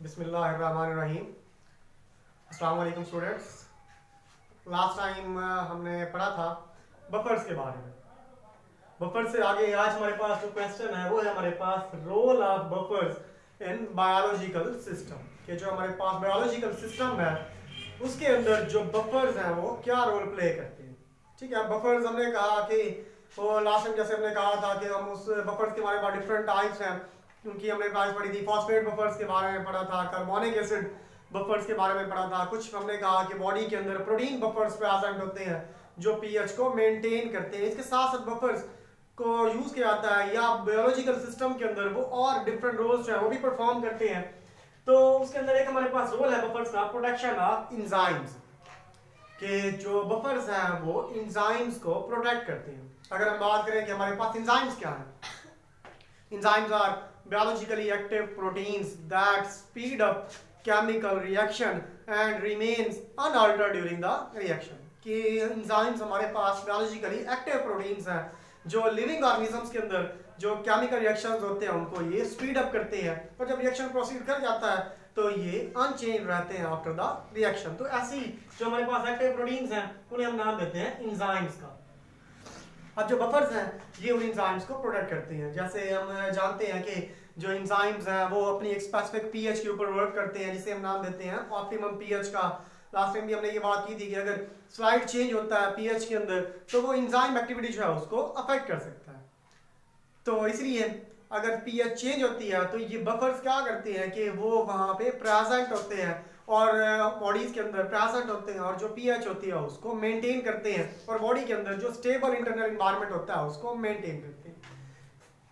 बिस्मिल्लाहिर्रहमानिर्रहीम। अस्सलाम वालेकुम स्टूडेंट्स। लास्ट टाइम हमने पढ़ा था बफर्स के बारे में। बफर से आगे आज हमारे पास जो क्वेश्चन है वो है हमारे पास role of buffers in biological system के जो हमारे पास बायोलॉजिकल सिस्टम है उसके अंदर जो बफर्स हैं वो क्या रोल प्ले करते हैं। ठीक है, बफर्स हमने कहा कि वो लास्ट टाइम जैसे हमने कहा था कि हम उस बफर्स के बारे में डिफरेंट टाइप्स हैं उनकी हमने क्लास पढ़ी थी। फॉस्फेट बफर्स के बारे में पढ़ा था, कार्बोनिक एसिड बफर्स के बारे में पढ़ा था। कुछ हमने कहा कि बॉडी के अंदर प्रोटीन बफर्स प्रेजेंट होते हैं जो पीएच को मेंटेन करते हैं। इसके साथ साथ बफर्स को यूज किया जाता है या बायोलॉजिकल सिस्टम के अंदर वो और डिफरेंट रोल्स जो है वो भी परफॉर्म करते हैं। तो उसके अंदर एक हमारे पास रोल है बफर्स का प्रोटेक्शन ऑफ एंजाइम्स के जो बफर्स हैं वो एंजाइम्स को प्रोटेक्ट करते हैं। अगर हम बात करें कि हमारे पास एंजाइम्स क्या हैं, enzymes are biologically active proteins that speed up chemical reaction and remains unaltered during the reaction। कि enzymes हमारे पास biologically active proteins हैं जो living organisms के अंदर जो chemical reactions होते हैं उनको ये speed up करते हैं, और जब reaction proceed कर जाता है तो ये unchanged रहते हैं after the reaction। तो ऐसी जो हमारे पास active proteins हैं उन्हें हम नाम देते हैं enzymes का। अब जो बफर्स हैं ये उन एंजाइम्स को प्रोटेक्ट करते हैं। जैसे हम जानते हैं कि जो एंजाइम्स हैं वो अपनी एक स्पेसिफिक पीएच के ऊपर वर्क करते हैं जिसे हम नाम देते हैं ऑप्टिमम पीएच का। लास्ट टाइम भी हमने ये बात की थी कि अगर स्लाइड चेंज होता है पीएच के अंदर तो वो एंजाइम एक्टिविटी जो है उसको अफेक्ट कर सकता है। तो इसलिए अगर पीएच चेंज होती है तो ये बफर्स क्या करते हैं कि वो वहाँ पे प्रेजेंट होते हैं और बॉडीज के अंदर प्रेजेंट होते हैं और जो पीएच होती है उसको मेंटेन करते हैं और बॉडी के अंदर जो स्टेबल इंटरनल एनवायरनमेंट होता है उसको मेंटेन करते हैं।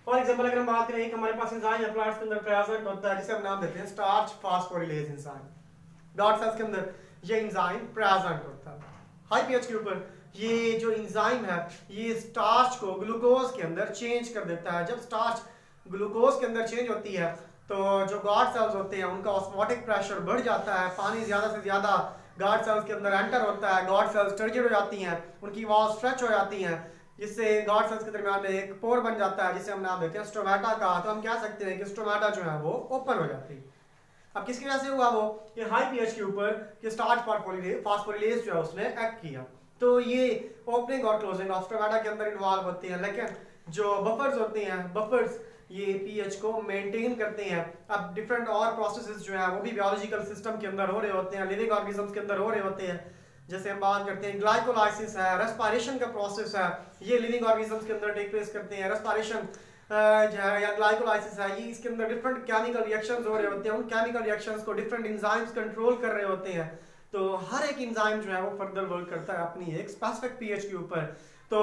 फॉर एग्जांपल अगर हम बात करें कि हमारे पास एंजाइम है प्लांट्स के अंदर प्रेजेंट होता है जिसे हम नाम देते हैं स्टार्च फास्फोरिलेज एंजाइम। डॉट सेल्स के अंदर ये एंजाइम प्रेजेंट होता है। हाई पीएच के ऊपर ये जो एंजाइम है ये स्टार्च को ग्लूकोज के अंदर चेंज कर देता है। जब स्टार्च ग्लूकोज के अंदर चेंज होती है तो जो गार्ड सेल्स होते हैं उनका ऑस्मोटिक प्रेशर बढ़ जाता है, पानी ज्यादा से ज्यादा गार्ड सेल्स के अंदर एंटर होता है, गार्ड सेल्स टर्गेट हो जाती हैं, उनकी वॉल स्ट्रेच हो जाती हैं जिससे गार्ड सेल्स के दरमियान में एक पोर बन जाता है जिसे हम नाम देते हैं स्टोमेटा का। तो हम कह सकते हैं कि स्टोमेटा जो है वो ओपन हो जाती है। अब किसकी वजह से हुआ वो ये हाई पीएच के ऊपर कि स्टार्च फास्फोरिलेज जो है उसने एक्ट किया। तो ये ओपनिंग और क्लोजिंग ऑफ स्टोमेटा के अंदर इन्वॉल्व होती है। लेकिन जो बफर्स होते हैं बफर्स ये पीएच को मेंटेन करते हैं। अब डिफरेंट और प्रोसेसेस जो है वो भी बायोलॉजिकल सिस्टम के अंदर हो रहे होते हैं, लिविंग ऑर्गेनिजम्स के अंदर हो रहे होते हैं। जैसे हम बात करते हैं ग्लाइकोलाइसिस है, रेस्पिरेशन का प्रोसेस है, ये लिविंग ऑर्गेनिजम्स के अंदर टेक प्लेस करते हैं। रेस्पिरेशन जो है या ग्लाइकोलाइसिस है ये इसके अंदर डिफरेंट केमिकल रिएक्शंस हो रहे होते हैं। उन केमिकल रिएक्शंस को डिफरेंट एंजाइम्स कंट्रोल कर रहे होते हैं। तो हर एक एंजाइम जो है वो फर्दर वर्क करता है अपनी एक स्पेसिफिक पीएच के ऊपर। तो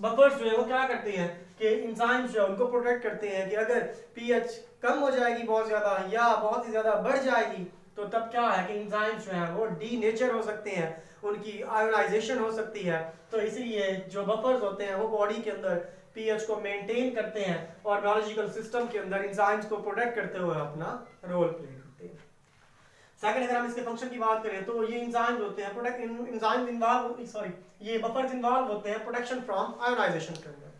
बफर्स जो है वो क्या करते हैं कि एंजाइम्स जो है उनको प्रोटेक्ट करते हैं कि अगर पीएच कम हो जाएगी बहुत ज्यादा या बहुत ही ज्यादा बढ़ जाएगी तो तब क्या है कि एंजाइम्स जो है वो डीनेचर हो सकते हैं, उनकी आयोनाइजेशन हो सकती है। तो इसीलिए जो बफर्स होते हैं वो बॉडी के अंदर पीएच को मेंटेन करते हैं और बायोलॉजिकल सिस्टम के अंदर एंजाइम्स को प्रोटेक्ट करते हुए अपना रोल प्ले करते हैं। सेकंड अगर हम इसके फंक्शन की बात करें तो ये एंजाइम्स होते हैं प्रोटेक्ट एंजाइम्स इन्वॉल्व ये बफर्स इन्वॉल्व होते हैं प्रोटेक्शन फ्रॉम आयोनाइजेशन के अंदर।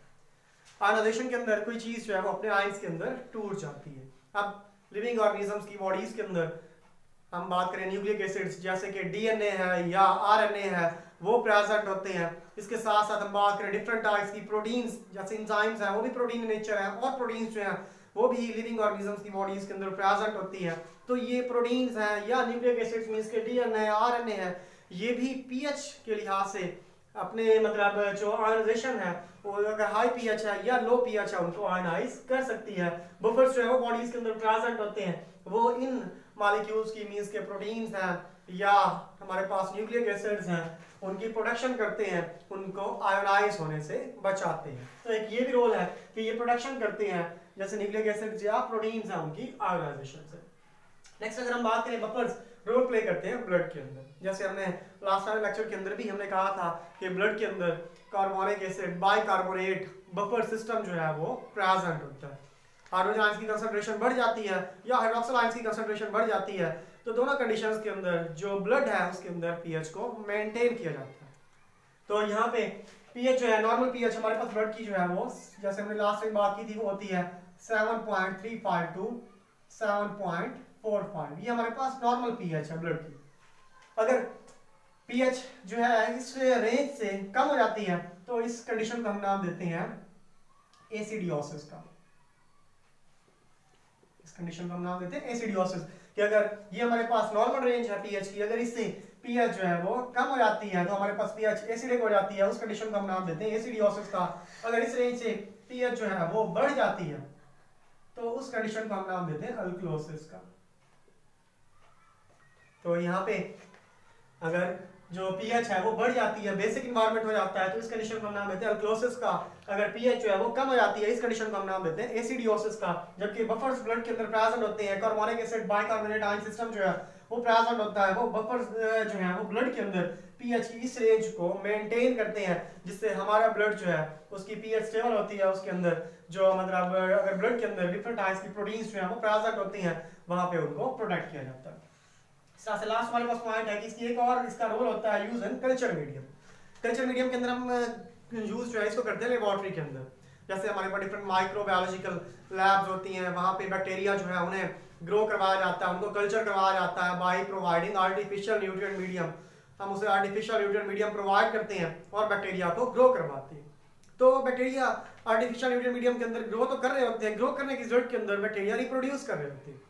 आयोनाइजेशन के अंदर कोई चीज जो है वो अपने आयंस के अंदर टूट जाती है। अब लिविंग ऑर्गेनिजम्स की बॉडीज के अंदर हम बात करें न्यूक्लिक एसिड्स जैसे कि डीएनए है या आरएनए है वो प्रेजेंट होते हैं। इसके साथ साथ हम बात करें डिफरेंट टाइप्स की प्रोटीन्स जैसे एंजाइम्स हैं वो भी प्रोटीन नेचर है और प्रोटीन्स जो हैं वो भी लिविंग ऑर्गेनिजम्स की बॉडीज के अंदर प्रेजेंट होती है। तो ये प्रोटीन्स हैं या न्यूक्लिक एसिड्स मींस के डीएनए आरएनए है ये भी पीएच के लिहाज से अपने मतलब जो आयोनाइजेशन है वो अगर हाई पीएच है या लो पीएच है उनको आयोनाइज कर सकती है। बफर्स जो है वो बॉडीज के अंदर प्रेजेंट होते हैं वो इन मॉलिक्यूल्स की मींस के प्रोटीन्स हैं या हमारे पास न्यूक्लिक एसिड्स हैं उनकी प्रोटेक्शन करते हैं, उनको आयोनाइज होने से बचाते हैं। तो एक ये भी रोल है कि ये प्रोटेक्शन करते हैं जैसे न्यूक्लिक एसिड्स या प्रोटीन्स हैं उनकी आयोनाइजेशन से। नेक्स्ट अगर हम बात करें बफर्स रोल प्ले करते हैं ब्लड के अंदर। जैसे हमने लास्ट टाइम लेक्चर के अंदर भी हमने कहा था कि ब्लड के अंदर carbonic acid bicarbonate buffer system जो है वो प्रेजेंट होता है। हाइड्रोजन आयंस की कंसंट्रेशन बढ़ जाती है या हाइड्रोक्सिल आयंस की कंसंट्रेशन बढ़ जाती है तो दोनों कंडीशंस के अंदर जो ब्लड है उसके अंदर पीएच को मेंटेन किया जाता है। तो यहाँ पे पीएच जो है नॉर्मल पीएच हमारे पास ब्लड की जो है वो जैसे हमने लास्ट टाइम बात की थी वो होती है 7.35 to 7.5 4.5, ये हमारे पास नॉर्मल पीएच है ब्लड की। अगर पीएच जो है इस रेंज से कम हो जाती है तो इस कंडीशन को हम नाम देते हैं एसिडियोसिस का। इस कंडीशन को हम नाम देते हैं एसिडियोसिस, कि अगर ये हमारे पास नॉर्मल रेंज है पीएच की, अगर इससे पीएच जो है वो कम हो जाती है तो हमारे पास पीएच एसिडिक हो जाती है, उस कंडीशन को हम नाम देते हैं एसिडियोसिस का। अगर इस रेंज से पीएच जो है वो बढ़ जाती है तो उस कंडीशन को हम नाम देते हैं अल्कलोसिस का। तो यहाँ पे अगर जो पीएच है वो बढ़ जाती है, बेसिक इन्वायरमेंट हो जाता है, तो इस कंडीशन को हम नाम देते हैं अल्कलोसिस का। अगर पीएच जो है वो कम हो जाती है, इस कंडीशन को हम नाम देते हैं एसिडियोसिस का। जबकि बफर्स ब्लड के अंदर प्रेजेंट होते हैं, carbonic acid bicarbonate ion system जो है वो प्रेजेंट होता है, वो बफर्स जो है वो ब्लड के अंदर पीएच की इस रेंज को मेंटेन करते हैं, जिससे हमारा ब्लड जो है उसकी पीएच स्टेबल होती है। उसके अंदर जो मतलब अगर ब्लड के अंदर डिफरेंट टाइप्स की प्रोटीन्स जो है वो प्रेजेंट होती हैं, वहां पे उनको प्रोटेक्ट किया जाता है। से लास्ट हमारे पास पॉइंट है कि इसकी एक और इसका रोल होता है use in culture medium. Culture medium के अंदर हम यूज जो है इसको करते हैं लेबोरेटरी के अंदर। जैसे हमारे पास डिफरेंट माइक्रोबायोलॉजिकल लैब्स होती हैं, वहाँ पे बैक्टीरिया जो है उन्हें ग्रो करवाया जाता है, उनको कल्चर करवाया जाता है by providing artificial nutrient medium. हम उसे आर्टिफिशियल न्यूट्रिएंट मीडियम प्रोवाइड करते हैं और बैक्टीरिया को ग्रो करवाते हैं। तो बैक्टीरिया आर्टिफिशियल न्यूट्रिएंट मीडियम के अंदर ग्रो तो कर रहे होते हैं, ग्रो करने की रिजल्ट के अंदर बैक्टीरिया रिप्रोड्यूस कर रहे होते हैं।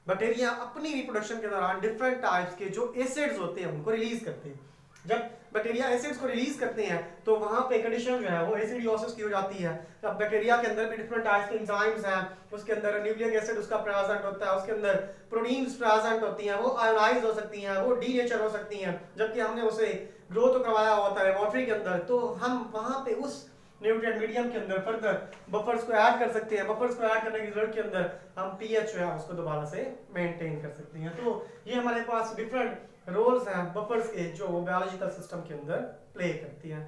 बैक्टीरिया अपनी रिप्रोडक्शन के दौरान डिफरेंट टाइप्स के जो एसिड्स होते हैं उनको रिलीज करते हैं। जब बैक्टीरिया एसिड्स को रिलीज करते हैं तो वहां पे कंडीशन जो है वो एसिडियोसिस की हो जाती है। अब बैक्टीरिया के अंदर भी डिफरेंट टाइप्स के एंजाइम्स हैं, उसके अंदर न्यूक्लिक एसिड उसका प्रेजेंट होता है, उसके अंदर प्रोटीन्स प्रेजेंट होती हैं, वो आयोनाइज हो सकती हैं, वो डीनेचर हो सकती हैं। जबकि हमने उसे ग्रो तो करवाया होता है लेबोरेटरी के अंदर, तो हम वहां पे उस न्यूट्रिएंट मीडियम के अंदर फर्दर बफर्स को ऐड कर सकते हैं। बफर्स को ऐड करने की रिजल्ट के अंदर हम पीएच जो है उसको दोबारा से मेंटेन कर सकते हैं। तो ये हमारे पास डिफरेंट रोल्स हैं बफर्स के जो बायोलॉजिकल सिस्टम के अंदर प्ले करती हैं।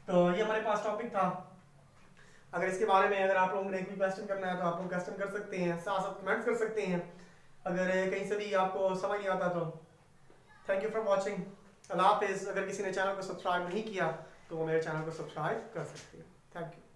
तो ये हमारे पास टॉपिक था। अगर इसके बारे में अगर आप लोगों ने कोई क्वेश्चन करना है तो आप लोग क्वेश्चन कर सकते हैं, साथ साथ कमेंट्स कर सकते हैं। अगर कहीं से भी आपको समझ नहीं आता तो थैंक यू फॉर वॉचिंग। अल्लाह हाफिज़। अगर किसी ने चैनल को सब्सक्राइब नहीं किया तो वो मेरे चैनल को सब्सक्राइब कर सकते हैं। Thank you.